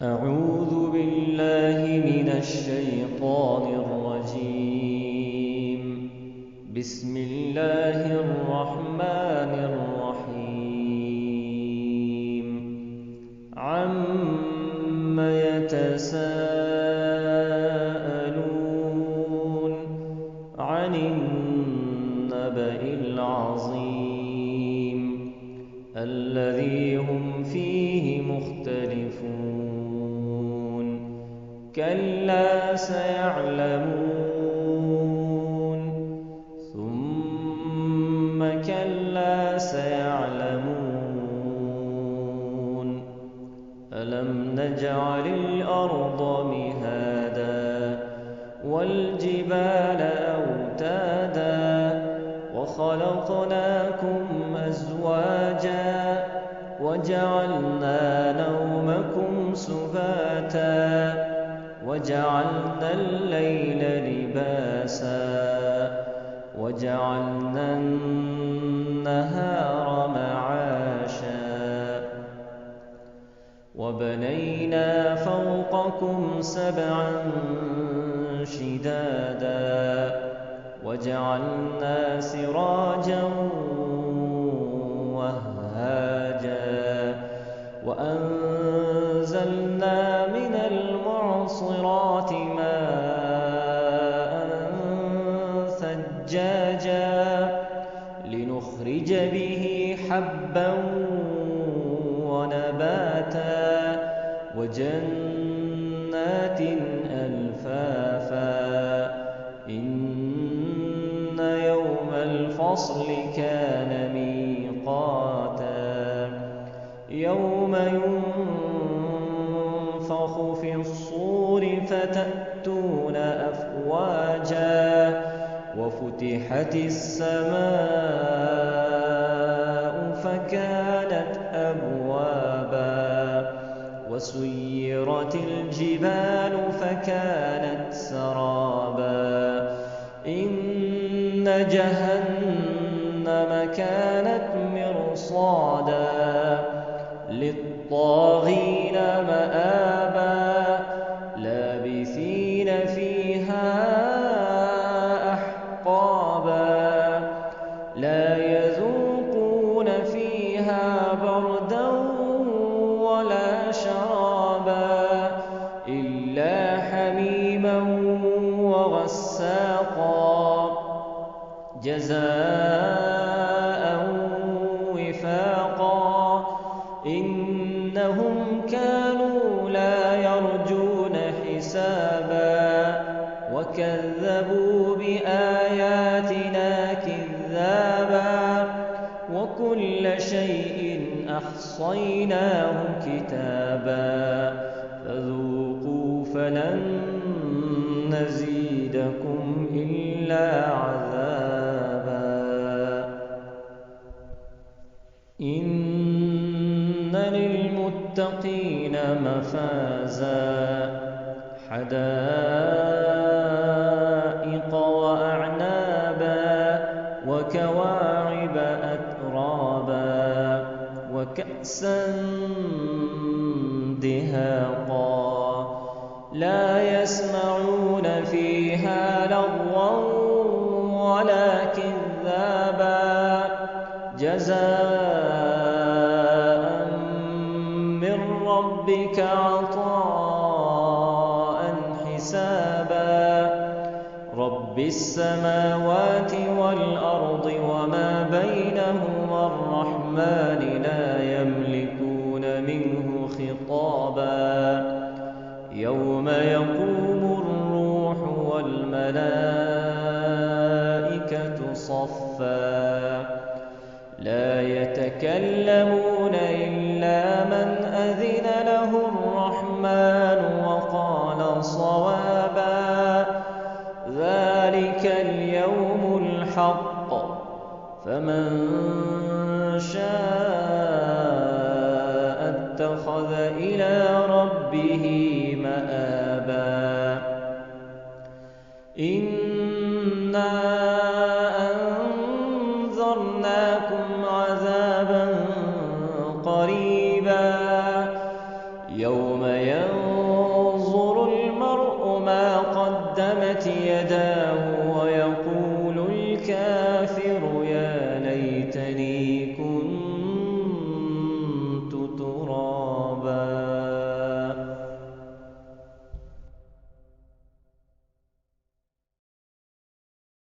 أعوذ بالله من الشيطان الرجيم. بسم الله الرحمن الرحيم. عَمَّ يتساءلون عن النبأ العظيم الذي هم فيه مختلفون. كلا سيعلمون ثم كلا سيعلمون. ألم نجعل الأرض مهادا والجبال أوتادا وخلقناكم أزواجا وجعلنا نومكم سباتا وجعلنا الليل لباسا وجعلنا النهار معاشا وبنينا فوقكم سبعا شدادا وجعلنا سراجا وهاجا وأنزلنا من المعصرات ماء ثجاجا لنخرج به حبا ونباتا وجنات ألفافا. إن يوم الفصل كان ميقاتا يوم ينفخ في الصور فتأتون أفواجا وفتحت السماء فكانت أبوابا وسيرت الجبال فكانت سرابا. إن جهنم كانت مرصادا للطاغين مآبا لابثين فيها أحقابا لا يذوقون فيها بردا ولا شرابا إلا حميما وغساقا جزاء وفاقا. إنهم كانوا لا يرجون حسابا وكذبوا بآياتنا كذابا وكل شيء أحصيناه كتابا فذوقوا فلن نزيدكم إلا عذابا. إن للمتقين مفازا حدائق وأعنابا وكواعب أترابا وكأسا دهاقا لا يسمعون فيها لغوا ولا كذابا جزاء من ربك عطاء حسابا. رب السماوات والأرض وما بينهما الرحمن لا يملكون منه خطابا. يوم يقوم الروح والملائكة صفا لا يتكلمون إلا من أذن له الرحمن وقال صوابا. ذلك اليوم الحق فمن شاء اتخذ إلى ربه مآبا. إنا أنذرناكم عذابا قريبا يوم ينظر قدمت يداه ويقول الكافر يا ليتني